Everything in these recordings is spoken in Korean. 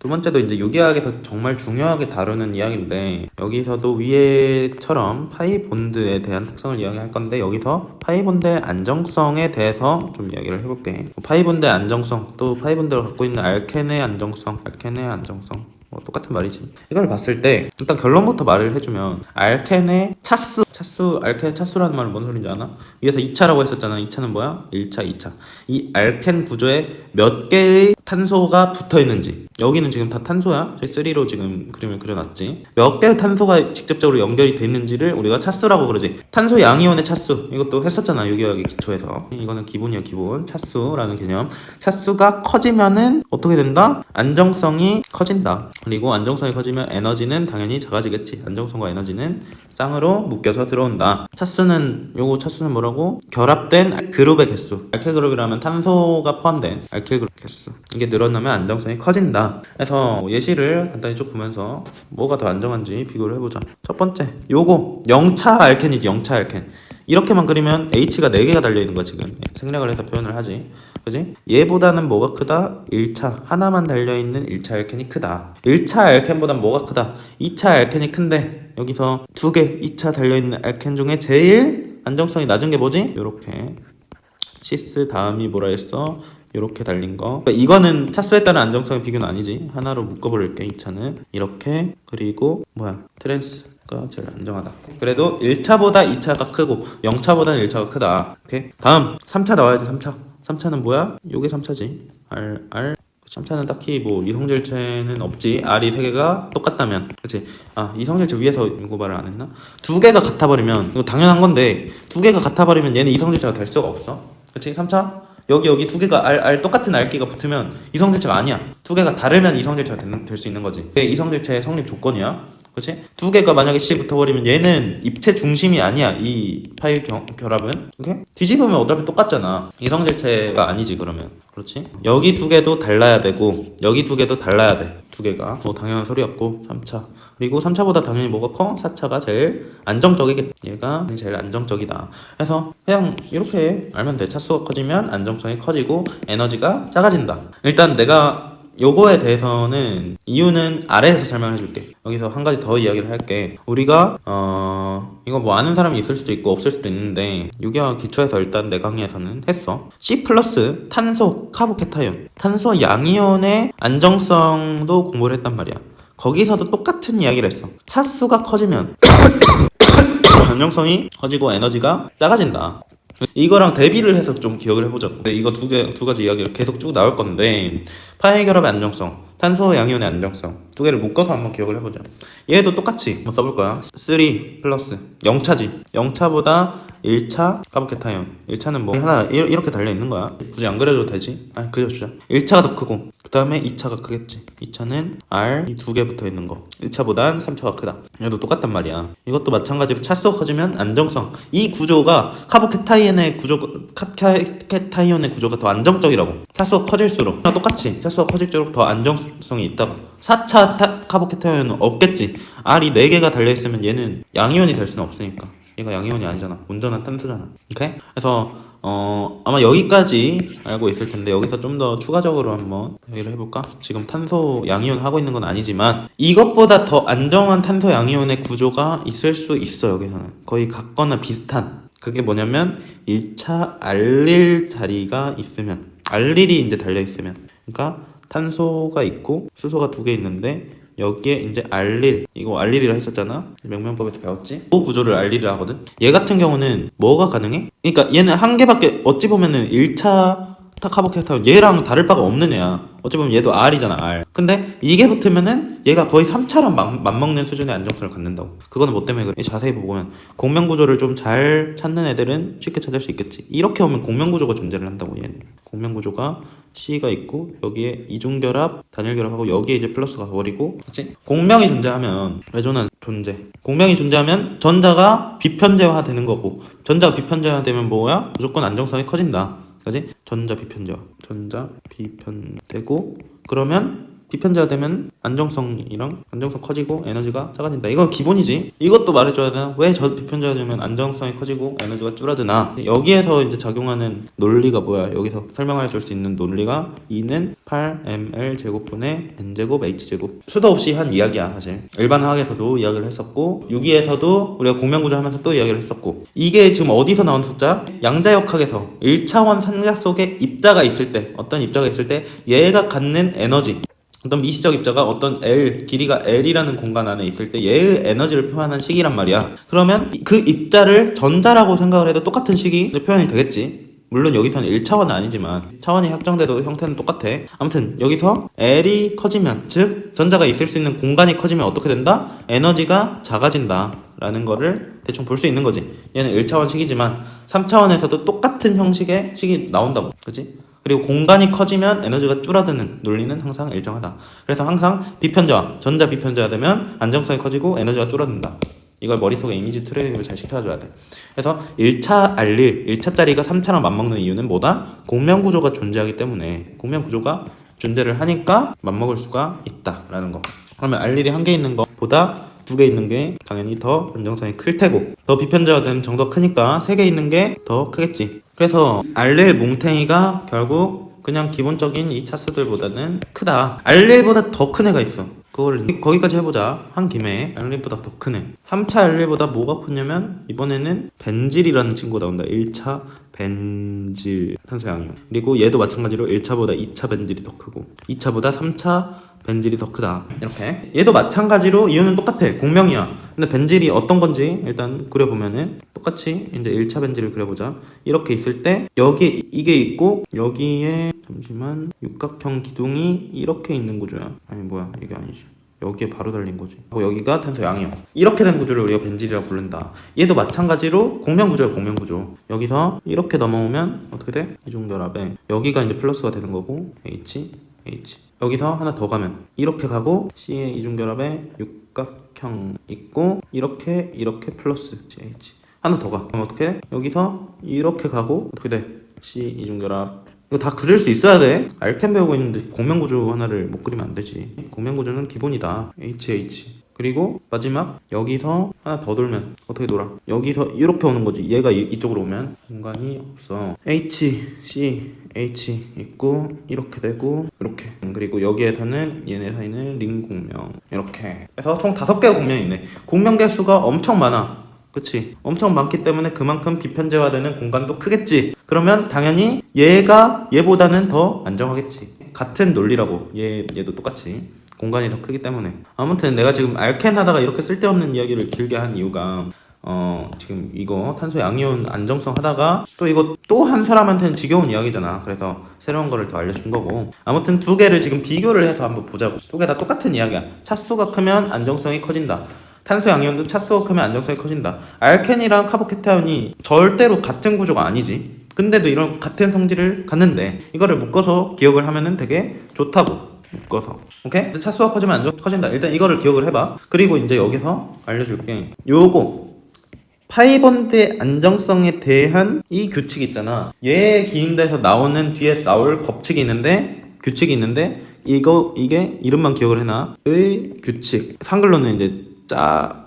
두 번째도 이제 유기화학에서 정말 중요하게 다루는 이야기인데, 여기서도 위에처럼 파이본드에 대한 특성을 이야기할 건데, 여기서 파이본드의 안정성에 대해서 좀 이야기를 해볼게. 파이본드의 안정성, 또 파이본드가 갖고 있는 알켄의 안정성, 뭐 똑같은 말이지. 이걸 봤을 때 일단 결론부터 말을 해주면, 알켄의 알켄의 차수라는 말은 뭔 소린지 아나? 위에서 2차라고 했었잖아. 2차는 뭐야? 1차, 2차. 이 알켄 구조에 몇 개의 탄소가 붙어 있는지, 여기는 지금 다 탄소야. 저희 3로 지금 그림을 그려놨지. 몇 개의 탄소가 직접적으로 연결이 돼 있는지를 우리가 차수라고 그러지. 탄소 양이온의 차수, 이것도 했었잖아, 유기화학의 기초에서. 이거는 기본이야, 기본. 차수라는 개념. 차수가 커지면은 어떻게 된다? 안정성이 커진다. 그리고 안정성이 커지면 에너지는 당연히 작아지겠지. 안정성과 에너지는 쌍으로 묶여서 들어온다. 차수는 뭐라고? 결합된 그룹의 개수. 알킬 그룹이라면 탄소가 포함된 알킬 그룹 개수. 이게 늘어나면 안정성이 커진다. 그래서 예시를 간단히 쭉 보면서 뭐가 더 안정한지 비교를 해보자. 첫 번째, 요거 0차 알켄이지. 0차 알켄. 이렇게만 그리면 H가 4개가 달려있는 거야. 지금 생략을 해서 표현을 하지, 그지? 얘보다는 뭐가 크다? 1차 하나만 달려있는 1차 알켄이 크다. 1차 알켄보단 뭐가 크다? 2차 알켄이 큰데, 여기서 2개 2차 달려있는 알켄 중에 제일 안정성이 낮은 게 뭐지? 요렇게 시스 다음이 뭐라 했어? 이렇게 달린 거. 그러니까 이거는 차수에 따른 안정성의 비교는 아니지. 하나로 묶어버릴게. 2차는 이렇게. 그리고 트랜스가 제일 안정하다. 그래도 1차보다 2차가 크고 0차보다는 1차가 크다. 오케이. 다음 3차 나와야지. 3차는 뭐야? 요게 3차지. R 3차는 딱히 뭐 이성질체는 없지. R이 3개가 똑같다면. 그치? 이성질체 위에서 이거 말을 안 했나? 2개가 같아버리면, 이거 당연한 건데, 2개가 같아버리면 얘는 이성질체가 될 수가 없어. 그치? 3차? 여기 2개가 똑같은 알기가 붙으면 이성질체가 아니야. 2개가 다르면 이성질체가 될 수 있는 거지. 이게 이성질체의 성립 조건이야. 그렇지? 2개가 만약에 C 붙어버리면 얘는 입체 중심이 아니야. 이 파일 결합은. 오케이? 뒤집으면 어차피 똑같잖아. 이성질체가 아니지, 그러면. 그렇지? 여기 2개도 달라야 되고, 여기 2개도 달라야 돼. 2개가. 뭐 당연한 소리였고. 3차. 그리고 3차보다 당연히 뭐가 커? 4차가 제일 안정적이겠다. 얘가 제일 안정적이다. 그래서 그냥 이렇게 알면 돼. 차수가 커지면 안정성이 커지고 에너지가 작아진다. 일단 내가 요거에 대해서는 이유는 아래에서 설명해 줄게. 여기서 한 가지 더 이야기를 할게. 우리가 이거 뭐 아는 사람이 있을 수도 있고 없을 수도 있는데, 유기화학 기초에서 일단 내 강의에서는 했어. C 플러스 탄소 카보케타이온, 탄소 양이온의 안정성도 공부를 했단 말이야. 거기서도 똑같은 이야기를 했어. 차수가 커지면 안정성이 커지고 에너지가 작아진다. 이거랑 대비를 해서 좀 기억을 해보자. 이거 두 가지 이야기가 계속 쭉 나올 건데, 파이 결합의 안정성, 탄소 양이온의 안정성, 2개를 묶어서 한번 기억을 해보자. 얘도 똑같이 한번 써볼 거야. 3 플러스 0차지. 0차보다 1차 카보케타이온. 1차는 뭐 하나 이렇게 달려있는 거야. 굳이 안 그려도 되지? 그려주자. 1차가 더 크고, 그 다음에 2차가 크겠지. 2차는 R 이 2개 붙어있는 거. 1차보단 3차가 크다. 얘도 똑같단 말이야. 이것도 마찬가지로 차수가 커지면 안정성. 이 구조가 카보케타이온의 구조가 더 안정적이라고. 차수가 커질수록. 똑같이 차수가 커질수록 더 안정성이 있다고. 4차 카보케타이온은 없겠지. R이 4개가 달려있으면 얘는 양이온이 될 수는 없으니까. 얘가 양이온이 아니잖아. 온전한 탄소잖아. 오케이? 그래서 아마 여기까지 알고 있을 텐데, 여기서 좀 더 추가적으로 한번 얘기를 해볼까? 지금 탄소 양이온 하고 있는 건 아니지만 이것보다 더 안정한 탄소 양이온의 구조가 있을 수 있어. 여기서는 거의 같거나 비슷한. 그게 뭐냐면 1차 알릴 자리가 있으면, 알릴이 이제 달려있으면, 그러니까 탄소가 있고 수소가 2개 있는데, 여기에 이제 이거 알릴이라 했었잖아. 명명법에서 배웠지? 이 구조를 알릴이라 하거든. 얘 같은 경우는 뭐가 가능해? 그러니까 얘는 한 개밖에, 어찌 보면은 1차 카보케타이온 얘랑 다를 바가 없는 애야. 어찌 보면 얘도 R이잖아, R. 근데 이게 붙으면은 얘가 거의 3차랑 맞먹는 수준의 안정성을 갖는다고. 그거는 뭐 때문에 그래? 자세히 보면 공명구조를 좀 잘 찾는 애들은 쉽게 찾을 수 있겠지. 이렇게 오면 공명구조가 존재를 한다고. 얘는 공명구조가 C가 있고, 여기에 이중결합, 단일결합하고, 여기에 이제 플러스가 가버리고, 그치? 공명이 존재하면 레조넌스 존재. 공명이 존재하면 전자가 비편재화 되는 거고, 전자가 비편재화 되면 뭐야? 무조건 안정성이 커진다. 그지? 전자 비편되고, 그러면 비편제가 되면 안정성 커지고 에너지가 작아진다. 이건 기본이지. 이것도 말해줘야 되나? 왜 저 비편제가 되면 안정성이 커지고 에너지가 줄어드나? 여기에서 이제 작용하는 논리가 뭐야? 여기서 설명해 줄 수 있는 논리가 E는 8ml 제곱분의 n제곱 h제곱. 수도 없이 한 이야기야 사실. 일반화학에서도 이야기를 했었고 6위에서도 우리가 공명구조 하면서 또 이야기를 했었고, 이게 지금 어디서 나온 숫자? 양자역학에서 1차원 상자 속에 입자가 있을 때, 어떤 입자가 있을 때 얘가 갖는 에너지, 어떤 미시적 입자가 어떤 L, 길이가 L이라는 공간 안에 있을 때 얘의 에너지를 표현한 식이란 말이야. 그러면 그 입자를 전자라고 생각을 해도 똑같은 식이 표현이 되겠지. 물론 여기서는 1차원은 아니지만 차원이 확정돼도 형태는 똑같아. 아무튼 여기서 L이 커지면, 즉 전자가 있을 수 있는 공간이 커지면 어떻게 된다? 에너지가 작아진다 라는 거를 대충 볼 수 있는 거지. 얘는 1차원 식이지만 3차원에서도 똑같은 형식의 식이 나온다고, 그치? 그리고 공간이 커지면 에너지가 줄어드는 논리는 항상 일정하다. 그래서 항상 비편제와 전자 비편제가 되면 안정성이 커지고 에너지가 줄어든다. 이걸 머릿속에 이미지 트레이닝을 잘 시켜줘야 돼. 그래서 1차 알릴, 1차짜리가 3차랑 맞먹는 이유는 뭐다? 공명구조가 존재하기 때문에, 공명구조가 존재를 하니까 맞먹을 수가 있다라는 거. 그러면 알릴이 한 개 있는 것보다 2개 있는 게 당연히 더 안정성이 클 테고, 더 비편제가 되면 정도 크니까 3개 있는 게 더 크겠지. 그래서 알릴 몽탱이가 결국 그냥 기본적인 이 차수들보다는 크다. 알릴보다 더 큰 애가 있어. 그걸 거기까지 해보자. 한 김에 알릴보다 더 큰 애. 3차 알릴보다 뭐가 크냐면 이번에는 벤질이라는 친구가 나온다. 1차 벤질 탄소양이온. 그리고 얘도 마찬가지로 1차보다 2차 벤질이 더 크고 2차보다 3차 벤질이 더 크다. 이렇게 얘도 마찬가지로 이유는 똑같아. 공명이야. 근데 벤질이 어떤 건지 일단 그려보면은 똑같이 이제 1차 벤질을 그려보자. 이렇게 있을 때 여기에 이게 있고 여기에 잠시만 육각형 기둥이 이렇게 있는 구조야. 아니 뭐야, 이게 아니지. 여기에 바로 달린 거지. 여기가 탄소 양이온. 이렇게 된 구조를 우리가 벤질이라고 부른다. 얘도 마찬가지로 공명구조야, 공명구조. 여기서 이렇게 넘어오면 어떻게 돼? 이중결합에 여기가 이제 플러스가 되는 거고 H 여기서 하나 더 가면 이렇게 가고 C의 이중결합에 육각형 있고 이렇게 플러스 CH 하나 더 가. 그럼 어떻게 돼? 여기서 이렇게 가고 어떻게 돼? C 이중결합. 이거 다 그릴 수 있어야 돼. 알켄 배우고 있는데 공명구조 하나를 못 그리면 안 되지. 공명구조는 기본이다. HH. 그리고 마지막 여기서 하나 더 돌면 어떻게 돌아? 여기서 이렇게 오는 거지. 얘가 이쪽으로 오면 공간이 없어. H, C, H 있고 이렇게 되고 이렇게. 그리고 여기에서는 얘네 사이는 링 공명 이렇게. 그래서 총 5개의 공명이 있네. 공명 개수가 엄청 많아. 그치? 엄청 많기 때문에 그만큼 비편제화되는 공간도 크겠지. 그러면 당연히 얘보다는 더 안정하겠지. 같은 논리라고. 얘도 똑같이 공간이 더 크기 때문에. 아무튼 내가 지금 알켄 하다가 이렇게 쓸데없는 이야기를 길게 한 이유가 지금 이거 탄소 양이온 안정성 하다가 또 이거 또 한 사람한테는 지겨운 이야기잖아. 그래서 새로운 거를 더 알려준 거고. 아무튼 2개를 지금 비교를 해서 한번 보자고. 2개 다 똑같은 이야기야. 차수가 크면 안정성이 커진다. 탄소 양이온도 차수가 크면 안정성이 커진다. 알켄이랑 카보케타온이 절대로 같은 구조가 아니지. 근데도 이런 같은 성질을 갖는데 이거를 묶어서 기억을 하면은 되게 좋다고. 묶어서. 오케이? 차수가 커지면 커진다. 일단 이거를 기억을 해봐. 그리고 이제 여기서 알려줄게. 요거 파이본드의 안정성에 대한 이 규칙 있잖아. 얘 기인대에서 나오는 뒤에 나올 법칙이 있는데, 규칙이 있는데 이게 이름만 기억을 해놔. 의 규칙. 한글로는 이제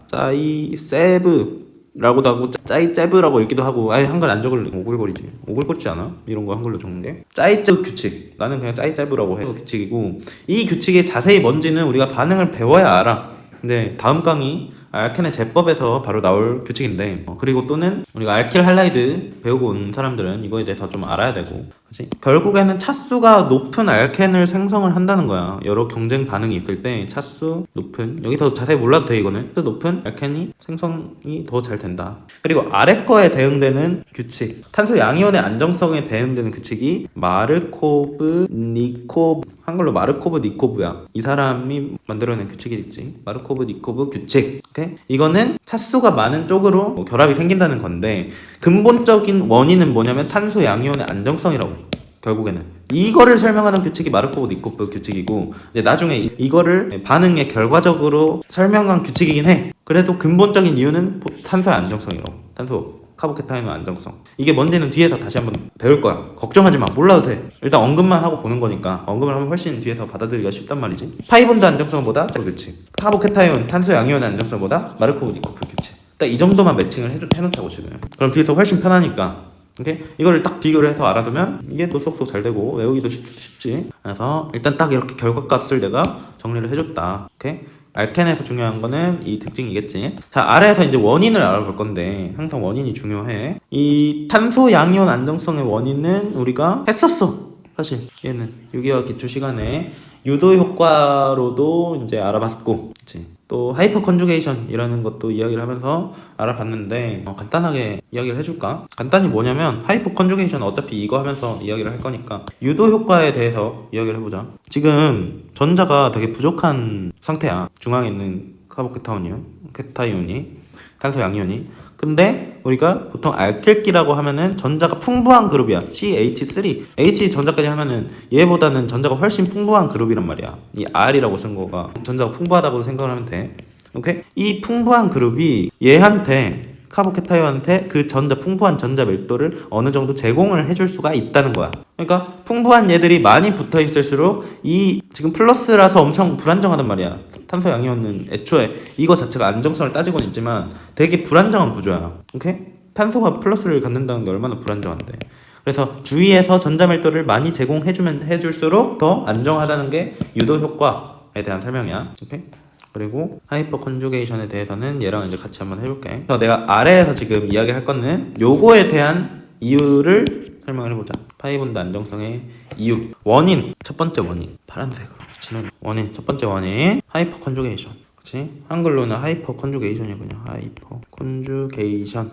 짜이세브라고도 하고 짜이제브라고 읽기도 하고. 아예 한글 안 적을 오글거리지. 오글거리지 않아? 이런 거 한글로 적는 게. 짜이제브 규칙. 나는 그냥 짜이제브라고 해. 규칙이고, 이 규칙이 자세히 뭔지는 우리가 반응을 배워야 알아. 근데 다음 강의 알켄의 제법에서 바로 나올 규칙인데, 그리고 또는 우리가 알킬 할라이드 배우고 온 사람들은 이거에 대해서 좀 알아야 되고, 그치? 결국에는 차수가 높은 알켄을 생성을 한다는 거야. 여러 경쟁 반응이 있을 때 차수 높은, 여기서 자세히 몰라도 돼. 이거는 차수 높은 알켄이 생성이 더 잘 된다. 그리고 아래 거에 대응되는 규칙, 탄소 양이온의 안정성에 대응되는 규칙이 마르코브 니코브, 한글로 마르코브 니코브야. 이 사람이 만들어낸 규칙이 있지. 마르코브 니코브 규칙. 오케이? 이거는 차수가 많은 쪽으로 결합이 생긴다는 건데, 근본적인 원인은 뭐냐면 탄소 양이온의 안정성이라고. 결국에는 이거를 설명하는 규칙이 마르코브 니코브 규칙이고, 이제 나중에 이거를 반응의 결과적으로 설명한 규칙이긴 해. 그래도 근본적인 이유는 탄소의 안정성이라고. 탄소 카보케타이온 안정성. 이게 뭔지는 뒤에서 다시 한번 배울 거야. 걱정하지 마. 몰라도 돼. 일단 언급만 하고 보는 거니까 언급을 하면 훨씬 뒤에서 받아들이기가 쉽단 말이지. 파이본드 안정성보다 규칙. 카보케타이온 탄소 양이온 안정성보다 마르코브-니코프 규칙. 딱 이 정도만 매칭을 해놓자고 지금. 그럼 뒤에서 훨씬 편하니까. 오케이? 이거를 딱 비교를 해서 알아두면 이게 또 쏙쏙 잘 되고 외우기도 쉽지. 그래서 일단 딱 이렇게 결과값을 내가 정리를 해줬다. 오케이? 알켄에서 중요한 거는 이 특징이겠지. 자, 아래에서 이제 원인을 알아볼 건데 항상 원인이 중요해. 이 탄소 양이온 안정성의 원인은 우리가 했었어. 사실 얘는 유기화 기초 시간에 유도 효과로도 이제 알아봤고, 그치? 또 하이퍼 컨주게이션이라는 것도 이야기를 하면서 알아봤는데 간단하게 이야기를 해줄까? 간단히 뭐냐면 하이퍼 컨주게이션 어차피 이거 하면서 이야기를 할 거니까 유도 효과에 대해서 이야기를 해보자. 지금 전자가 되게 부족한 상태야. 중앙에 있는 카보케타이온이 탄소 양이온이. 근데 우리가 보통 알킬기라고 하면은 전자가 풍부한 그룹이야. CH3. H 전자까지 하면은 얘보다는 전자가 훨씬 풍부한 그룹이란 말이야. 이 R이라고 쓴 거가 전자가 풍부하다고 생각을 하면 돼. 오케이? 이 풍부한 그룹이 얘한테 카보케타이온한테 그 풍부한 전자 밀도를 어느 정도 제공을 해줄 수가 있다는 거야. 그러니까 풍부한 얘들이 많이 붙어 있을수록 이 지금 플러스라서 엄청 불안정하단 말이야. 탄소 양이온은 애초에 이거 자체가 안정성을 따지고는 있지만 되게 불안정한 구조야. 오케이? 탄소가 플러스를 갖는다는 게 얼마나 불안정한데. 그래서 주위에서 전자 밀도를 많이 해줄수록 더 안정하다는 게 유도 효과에 대한 설명이야. 오케이? 그리고 하이퍼 컨주게이션에 대해서는 얘랑 이제 같이 한번 해볼게. 그래서 내가 아래에서 지금 이야기할 거는 요거에 대한 이유를 설명을 해보자. 파이본드 안정성의 이유. 원인. 첫 번째 원인. 파란색으로 붙이는 원인. 첫 번째 원인. 하이퍼 컨주게이션. 그치? 한글로는 하이퍼 컨주게이션이군요. 하이퍼 컨주게이션.